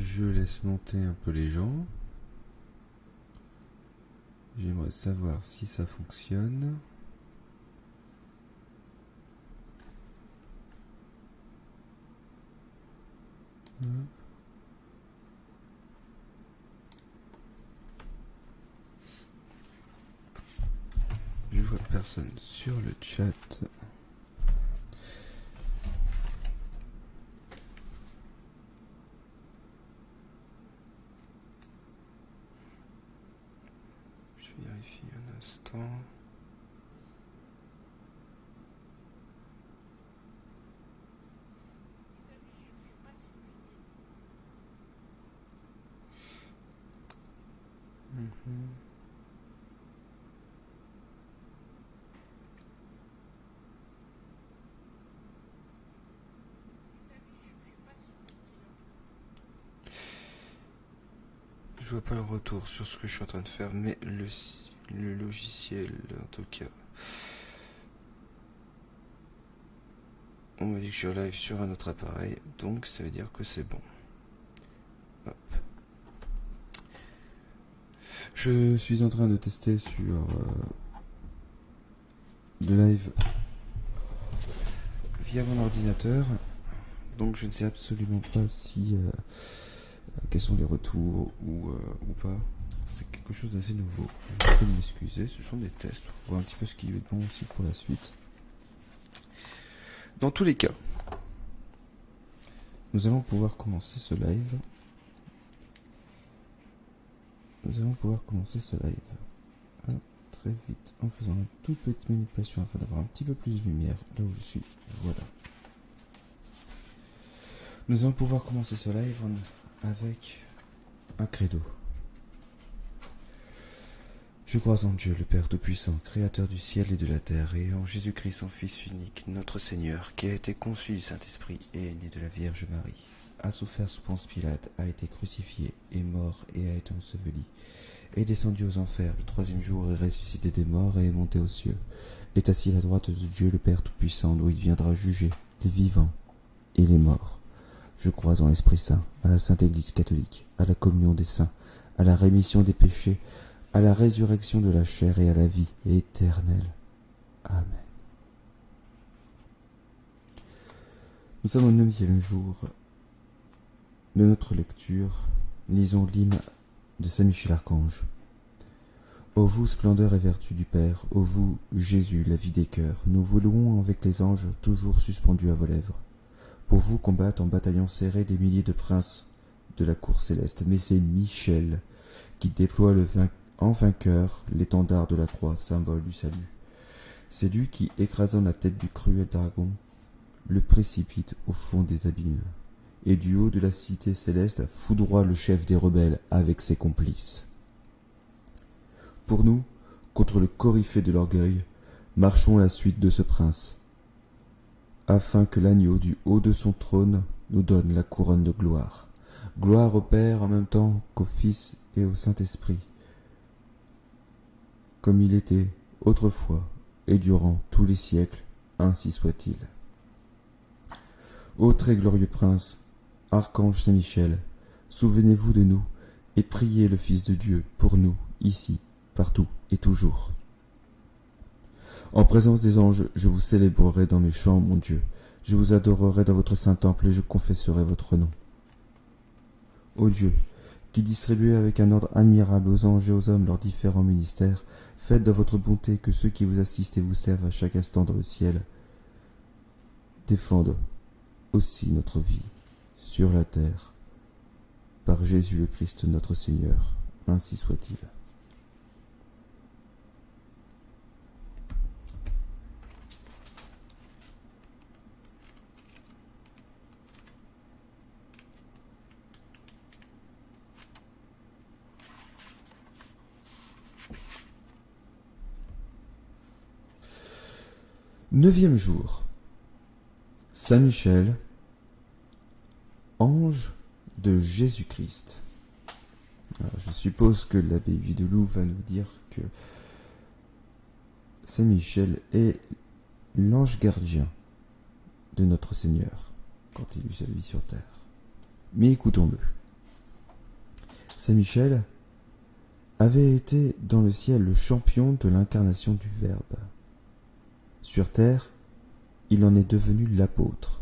Je laisse monter un peu les gens. J'aimerais savoir si ça fonctionne. Je vois personne sur le chat. Je vérifie un instant. Je vois pas le retour sur ce que je suis en train de faire, mais le logiciel, en tout cas. On m'a dit que je suis en live sur un autre appareil, donc ça veut dire que c'est bon. Hop. Je suis en train de tester sur le live via mon ordinateur, donc je ne sais absolument pas si quels sont les retours ou pas. C'est quelque chose d'assez nouveau. Je vous prie de m'excuser, ce sont des tests pour voir un petit peu ce qui est bon aussi pour la suite. Dans tous les cas, nous allons pouvoir commencer ce live. Très vite en faisant une toute petite manipulation afin d'avoir un petit peu plus de lumière là où je suis. Voilà. Nous allons pouvoir commencer ce live avec un credo. Je crois en Dieu, le Père Tout-Puissant, Créateur du ciel et de la terre, et en Jésus-Christ, son Fils unique, notre Seigneur, qui a été conçu du Saint-Esprit et est né de la Vierge Marie, a souffert sous Ponce Pilate, a été crucifié, est mort et a été enseveli, est descendu aux enfers, le troisième jour est ressuscité des morts et est monté aux cieux, est assis à la droite de Dieu, le Père Tout-Puissant, d'où il viendra juger les vivants et les morts. Je crois en l'Esprit Saint, à la Sainte Église catholique, à la communion des saints, à la rémission des péchés, à la résurrection de la chair et à la vie éternelle. Amen. Nous sommes au 9e jour de notre lecture. Lisons l'hymne de Saint Michel Archange. Ô vous, splendeur et vertu du Père, ô vous, Jésus, la vie des cœurs, nous vous louons avec les anges toujours suspendus à vos lèvres. Pour vous combattent en bataillon serré des milliers de princes de la cour céleste, mais c'est Michel qui déploie en vainqueur l'étendard de la croix, symbole du salut. C'est lui qui, écrasant la tête du cruel dragon, le précipite au fond des abîmes, et du haut de la cité céleste foudroie le chef des rebelles avec ses complices. Pour nous, contre le coryphée de l'orgueil, marchons à la suite de ce prince, afin que l'agneau du haut de son trône nous donne la couronne de gloire. Gloire au Père en même temps qu'au Fils et au Saint-Esprit, comme il était autrefois et durant tous les siècles, ainsi soit-il. Ô très glorieux prince, archange Saint-Michel, souvenez-vous de nous et priez le Fils de Dieu pour nous, ici, partout et toujours. En présence des anges, je vous célébrerai dans mes chants, mon Dieu. Je vous adorerai dans votre saint temple et je confesserai votre nom. Ô Dieu, qui distribuez avec un ordre admirable aux anges et aux hommes leurs différents ministères, faites de votre bonté que ceux qui vous assistent et vous servent à chaque instant dans le ciel défendent aussi notre vie sur la terre, par Jésus le Christ notre Seigneur, ainsi soit-il. Neuvième jour. Saint Michel, ange de Jésus-Christ. Je suppose que l'abbé Vidalou va nous dire que Saint Michel est l'ange gardien de notre Seigneur quand il eut sa vie sur terre. Mais écoutons-le. Saint Michel avait été dans le ciel le champion de l'incarnation du Verbe. Sur terre, il en est devenu l'apôtre.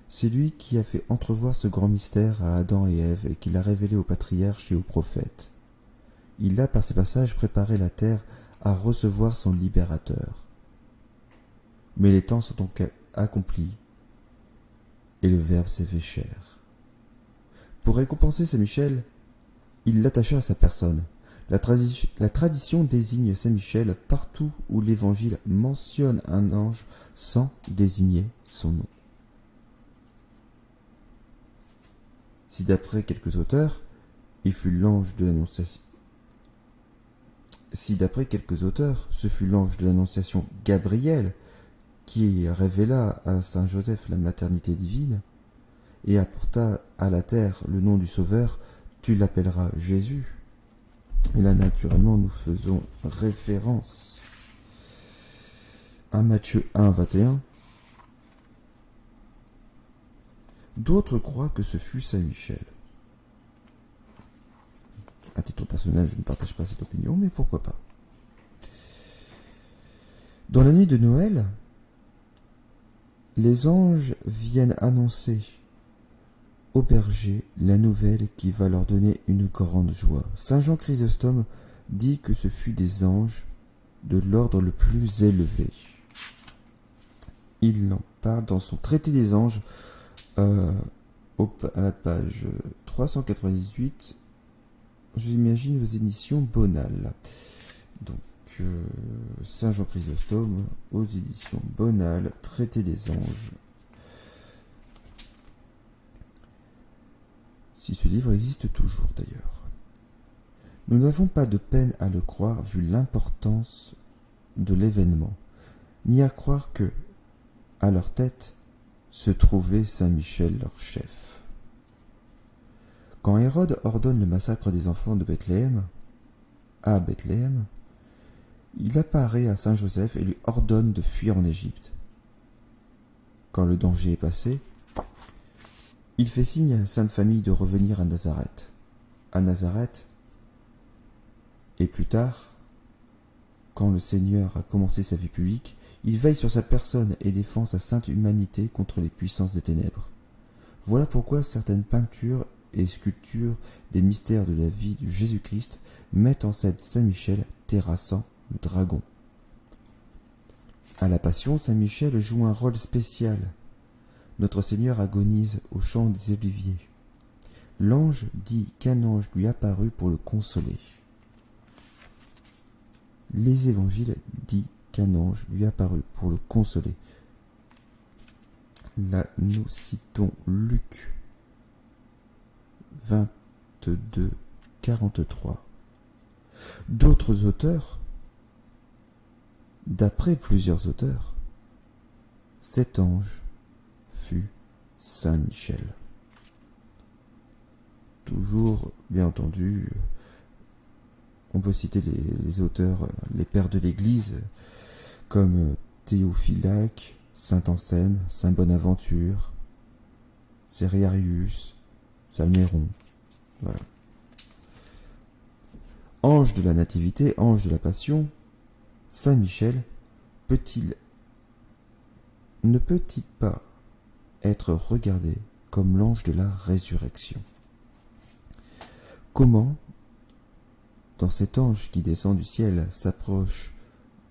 C'est lui qui a fait entrevoir ce grand mystère à Adam et Ève et qui l'a révélé aux patriarches et aux prophètes. Il a, par ses passages, préparé la terre à recevoir son libérateur. Mais les temps sont donc accomplis et le Verbe s'est fait chair. Pour récompenser Saint Michel, il l'attacha à sa personne. La tradition désigne Saint Michel partout où l'Évangile mentionne un ange sans désigner son nom. Si d'après quelques auteurs, ce fut l'ange de l'Annonciation Gabriel qui révéla à Saint Joseph la maternité divine et apporta à la terre le nom du Sauveur, tu l'appelleras Jésus. Et là, naturellement, nous faisons référence à Matthieu 1, 21. D'autres croient que ce fut Saint Michel. À titre personnel, je ne partage pas cette opinion, mais pourquoi pas. Dans la nuit de Noël, les anges viennent annoncer aux bergers la nouvelle qui va leur donner une grande joie. Saint Jean Chrysostome dit que ce fut des anges de l'ordre le plus élevé. Il en parle dans son traité des anges à la page 398, j'imagine aux éditions Bonal. Donc Saint Jean Chrysostome aux éditions Bonal, traité des anges. Si ce livre existe toujours d'ailleurs. Nous n'avons pas de peine à le croire vu l'importance de l'événement, ni à croire que, à leur tête, se trouvait Saint Michel leur chef. Quand Hérode ordonne le massacre des enfants de Bethléem, à Bethléem, il apparaît à Saint Joseph et lui ordonne de fuir en Égypte. Quand le danger est passé, il fait signe à la Sainte Famille de revenir à Nazareth, et plus tard, quand le Seigneur a commencé sa vie publique, il veille sur sa personne et défend sa sainte humanité contre les puissances des ténèbres. Voilà pourquoi certaines peintures et sculptures des mystères de la vie de Jésus-Christ mettent en scène Saint Michel terrassant le dragon. À la Passion, Saint Michel joue un rôle spécial. Notre Seigneur agonise au champ des Oliviers. L'ange dit qu'un ange lui apparut pour le consoler. Les évangiles disent qu'un ange lui apparut pour le consoler. Là, nous citons Luc 22, 43. D'autres auteurs, d'après plusieurs auteurs, cet ange fut Saint Michel. Toujours, bien entendu, on peut citer les auteurs, les pères de l'Église, comme Théophylact, Saint Anselme, Saint Bonaventure, Cériarius, Salméron. Voilà. Ange de la Nativité, ange de la Passion, Saint Michel ne peut-il pas être regardé comme l'ange de la résurrection? Comment, dans cet ange qui descend du ciel, s'approche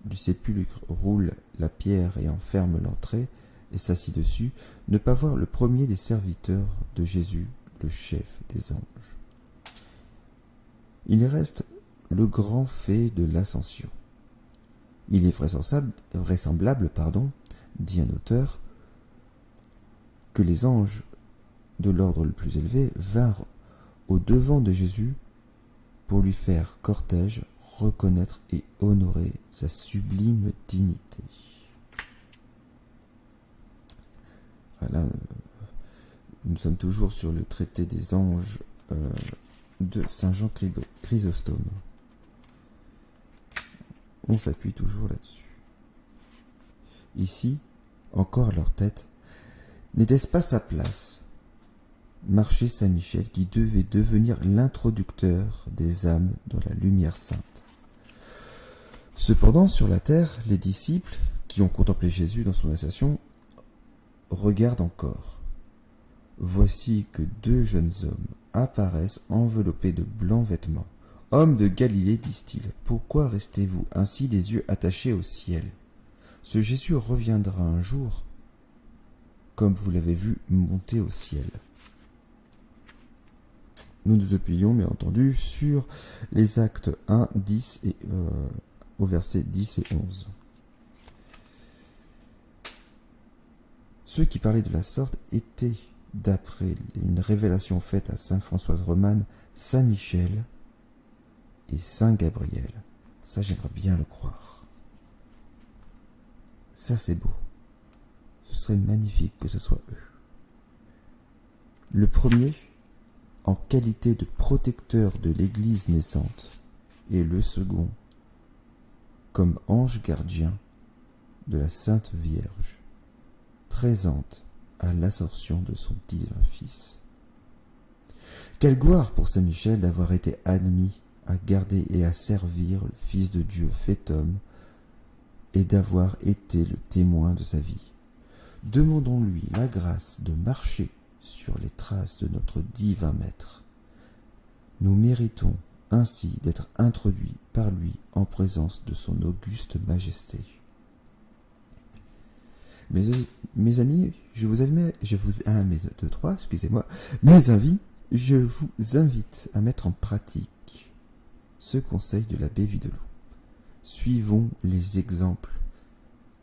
du sépulcre, roule la pierre et enferme l'entrée et s'assit dessus, ne pas voir le premier des serviteurs de Jésus, le chef des anges? Il reste le grand fait de l'ascension. Il est vraisemblable, dit un auteur, que les anges de l'ordre le plus élevé vinrent au devant de Jésus pour lui faire cortège, reconnaître et honorer sa sublime dignité. Voilà, nous sommes toujours sur le traité des anges de Saint Jean Chrysostome. On s'appuie toujours là-dessus. Ici, encore leur tête, n'était-ce pas sa place? marchait Saint Michel qui devait devenir l'introducteur des âmes dans la lumière sainte. Cependant, sur la terre, les disciples, qui ont contemplé Jésus dans son ascension, regardent encore. Voici que 2 jeunes hommes apparaissent enveloppés de blancs vêtements. Hommes de Galilée, disent-ils, pourquoi restez-vous ainsi les yeux attachés au ciel? Ce Jésus reviendra un jour, comme vous l'avez vu monter au ciel. Nous nous appuyons, bien entendu, sur les actes 1, 10 et au verset 10 et 11. Ceux qui parlaient de la sorte étaient, d'après une révélation faite à saint Françoise Romane, saint Michel et saint Gabriel. Ça, j'aimerais bien le croire. Ça, c'est beau. Ce serait magnifique que ce soit eux. Le premier, en qualité de protecteur de l'Église naissante, et le second, comme ange gardien de la Sainte Vierge, présente à l'ascension de son divin Fils. Quelle gloire pour Saint Michel d'avoir été admis à garder et à servir le Fils de Dieu fait homme et d'avoir été le témoin de sa vie. Demandons-lui la grâce de marcher sur les traces de notre divin Maître. Nous méritons ainsi d'être introduits par lui en présence de son auguste majesté. Mes amis, mes amis, je vous invite à mettre en pratique ce conseil de l'abbé Videlot. Suivons les exemples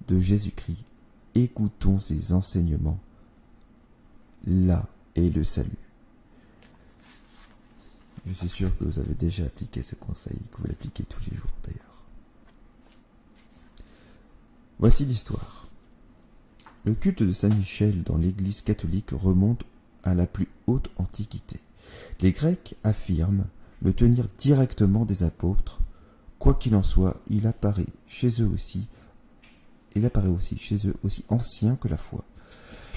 de Jésus-Christ, écoutons ses enseignements. Là est le salut. Je suis sûr que vous avez déjà appliqué ce conseil, que vous l'appliquez tous les jours d'ailleurs. Voici l'histoire. Le culte de Saint Michel dans l'Église catholique remonte à la plus haute antiquité. Les Grecs affirment le tenir directement des apôtres. Quoi qu'il en soit, il apparaît chez eux aussi ancien que la foi.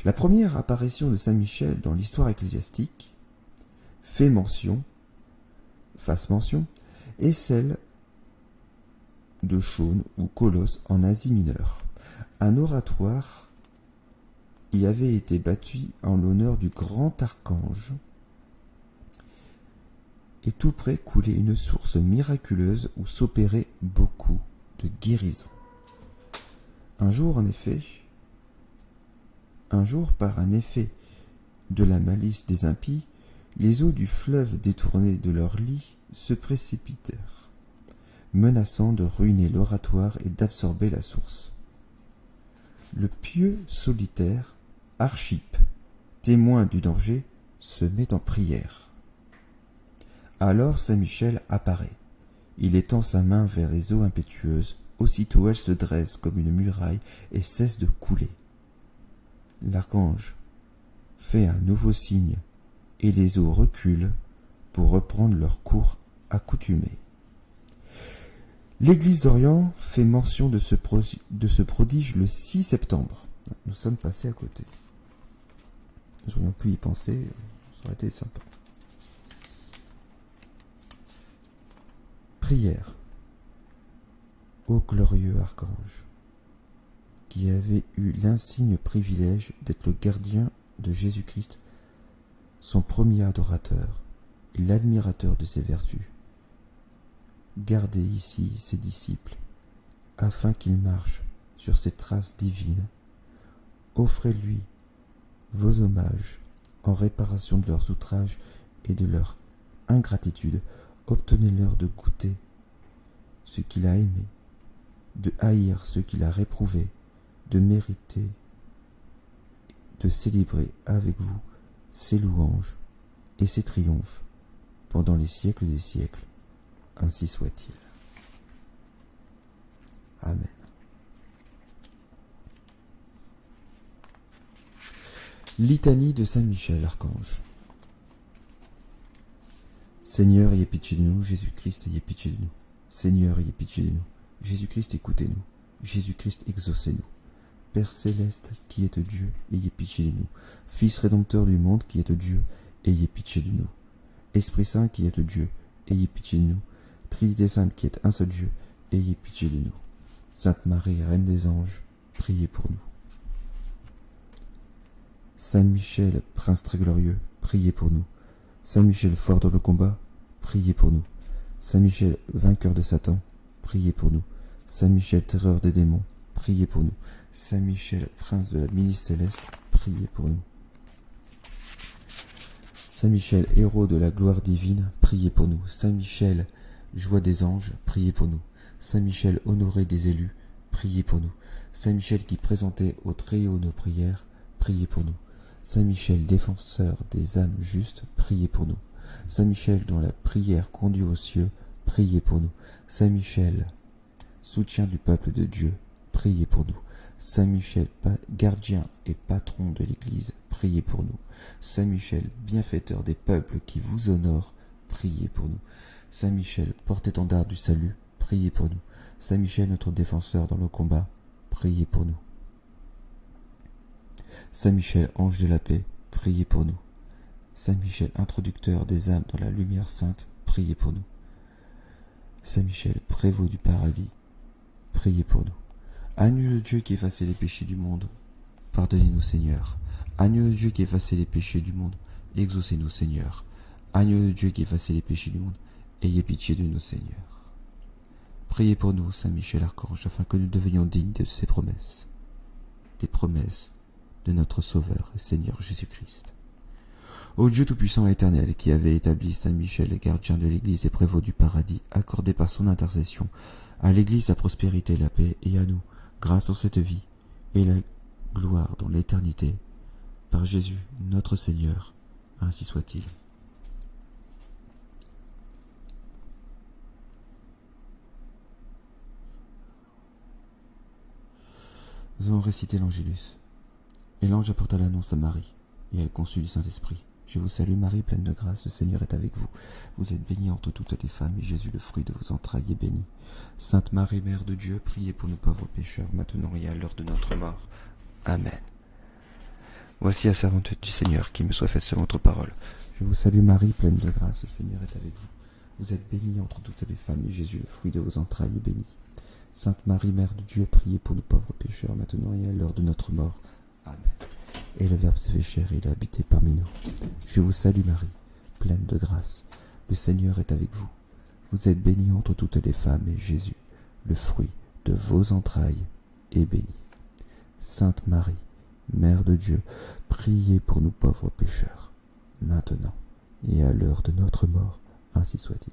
La première apparition de Saint Michel dans l'histoire ecclésiastique fasse mention, est celle de Chaône ou Colosse en Asie mineure. Un oratoire y avait été bâti en l'honneur du grand archange, et tout près coulait une source miraculeuse où s'opérait beaucoup de guérisons. Un jour, par un effet de la malice des impies, les eaux du fleuve détournées de leur lit se précipitèrent, menaçant de ruiner l'oratoire et d'absorber la source. Le pieux solitaire, Archippe, témoin du danger, se met en prière. Alors Saint Michel apparaît. Il étend sa main vers les eaux impétueuses. Aussitôt elles se dressent comme une muraille et cessent de couler. L'archange fait un nouveau signe et les eaux reculent pour reprendre leur cours accoutumé. L'Église d'Orient fait mention de ce prodige le 6 septembre. Nous sommes passés à côté. Nous aurions pu y penser, ça aurait été sympa. Prière. Ô glorieux archange, qui avait eu l'insigne privilège d'être le gardien de Jésus-Christ, son premier adorateur et l'admirateur de ses vertus, gardez ici ses disciples, afin qu'ils marchent sur ces traces divines. Offrez-lui vos hommages en réparation de leurs outrages et de leur ingratitude. Obtenez-leur de goûter ce qu'il a aimé, de haïr ce qu'il a réprouvé, de mériter, de célébrer avec vous ses louanges et ses triomphes pendant les siècles des siècles. Ainsi soit-il. Amen. Litanie de Saint Michel, archange. Seigneur, ayez pitié de nous. Jésus-Christ, ayez pitié de nous. Seigneur, ayez pitié de nous. Jésus-Christ, écoutez-nous. Jésus-Christ, exaucez-nous. Père céleste, qui êtes Dieu, ayez pitié de nous. Fils rédempteur du monde, qui êtes Dieu, ayez pitié de nous. Esprit Saint qui êtes Dieu, ayez pitié de nous. Trinité Sainte qui est un seul Dieu, ayez pitié de nous. Sainte Marie, Reine des anges, priez pour nous. Saint Michel, Prince très glorieux, priez pour nous. Saint Michel, fort dans le combat, priez pour nous. Saint Michel, vainqueur de Satan, priez pour nous. Saint Michel, terreur des démons, priez pour nous. Saint Michel, prince de la milice céleste, priez pour nous. Saint Michel, héros de la gloire divine, priez pour nous. Saint Michel, joie des anges, priez pour nous. Saint Michel, honoré des élus, priez pour nous. Saint Michel qui présentait au Très-Haut nos prières, priez pour nous. Saint Michel, défenseur des âmes justes, priez pour nous. Saint Michel, dont la prière conduit aux cieux, priez pour nous. Saint Michel, soutien du peuple de Dieu, priez pour nous. Saint Michel, gardien et patron de l'Église, priez pour nous. Saint Michel, bienfaiteur des peuples qui vous honorent, priez pour nous. Saint Michel, porte-étendard du salut, priez pour nous. Saint Michel, notre défenseur dans le combat, priez pour nous. Saint Michel, ange de la paix, priez pour nous. Saint Michel, introducteur des âmes dans la lumière sainte, priez pour nous. Saint Michel, prévôt du paradis, priez pour nous. Agneau de Dieu qui effacez les péchés du monde, pardonnez-nous Seigneur. Agneau de Dieu qui effacez les péchés du monde, exaucez-nous Seigneur. Agneau de Dieu qui effacez les péchés du monde, ayez pitié de nous Seigneur. Priez pour nous, Saint Michel Archange, afin que nous devenions dignes de ses promesses, des promesses de notre Sauveur et Seigneur Jésus-Christ. Ô Dieu Tout-Puissant et Éternel, qui avait établi Saint Michel, gardien de l'Église et prévôt du paradis, accordez par son intercession à l'Église la prospérité, la paix, et à nous, grâce en cette vie, et la gloire dans l'éternité, par Jésus notre Seigneur, ainsi soit-il. Nous allons réciter l'Angélus. Et l'ange apporta l'annonce à Marie, et elle conçut du Saint-Esprit. Je vous salue Marie, pleine de grâce, le Seigneur est avec vous. Vous êtes bénie entre toutes les femmes, et Jésus, le fruit de vos entrailles, est béni. Sainte Marie, Mère de Dieu, priez pour nous pauvres pécheurs, maintenant et à l'heure de notre mort. Amen. Voici la servante du Seigneur, qui me soit faite selon votre parole. Je vous salue Marie, pleine de grâce, le Seigneur est avec vous. Vous êtes bénie entre toutes les femmes, et Jésus, le fruit de vos entrailles, est béni. Sainte Marie, Mère de Dieu, priez pour nous pauvres pécheurs, maintenant et à l'heure de notre mort. Amen. Et le Verbe s'est fait chair et il a habité parmi nous. Je vous salue Marie, pleine de grâce. Le Seigneur est avec vous. Vous êtes bénie entre toutes les femmes, et Jésus, le fruit de vos entrailles, est béni. Sainte Marie, Mère de Dieu, priez pour nous pauvres pécheurs, maintenant et à l'heure de notre mort, ainsi soit-il.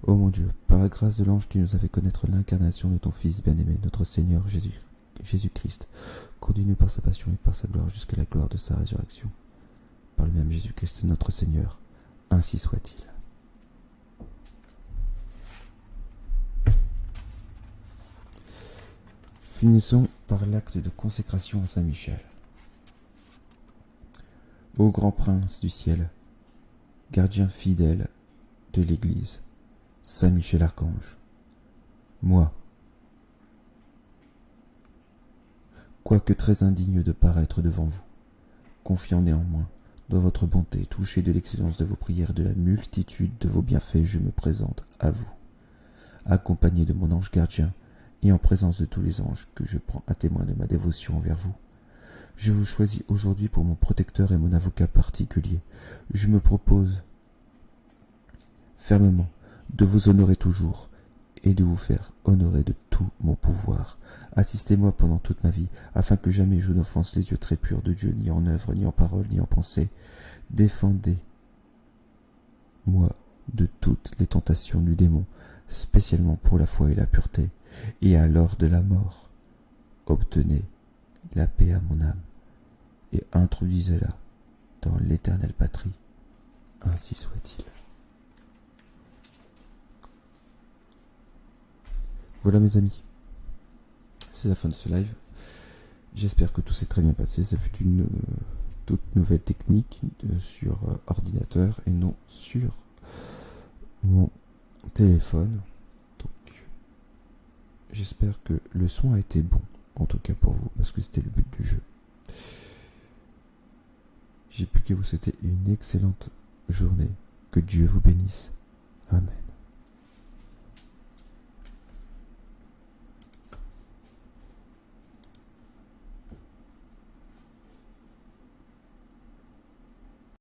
Ô mon Dieu, par la grâce de l'ange, tu nous as fait connaître l'incarnation de ton Fils bien-aimé, notre Seigneur Jésus-Christ. Conduis-nous par sa passion et par sa gloire jusqu'à la gloire de sa résurrection. Par le même Jésus-Christ notre Seigneur, ainsi soit-il. Finissons par l'acte de consécration à Saint Michel. Ô grand prince du ciel, gardien fidèle de l'Église, Saint Michel Archange, moi, quoique très indigne de paraître devant vous, confiant néanmoins dans votre bonté, touché de l'excellence de vos prières et de la multitude de vos bienfaits, je me présente à vous, accompagné de mon ange gardien et en présence de tous les anges que je prends à témoin de ma dévotion envers vous. Je vous choisis aujourd'hui pour mon protecteur et mon avocat particulier. Je me propose fermement de vous honorer toujours et de vous faire honorer de tout mon pouvoir. Assistez-moi pendant toute ma vie, afin que jamais je n'offense les yeux très purs de Dieu, ni en œuvre, ni en parole, ni en pensée. Défendez-moi de toutes les tentations du démon, spécialement pour la foi et la pureté, et à l'heure de la mort, obtenez la paix à mon âme, et introduisez-la dans l'éternelle patrie. Ainsi soit-il. Voilà mes amis, c'est la fin de ce live. J'espère que tout s'est très bien passé. Ça fut une toute nouvelle technique sur ordinateur et non sur mon téléphone. Donc j'espère que le son a été bon, en tout cas pour vous, parce que c'était le but du jeu. j'ai plus qu'à vous souhaiter une excellente journée. Que Dieu vous bénisse. Amen.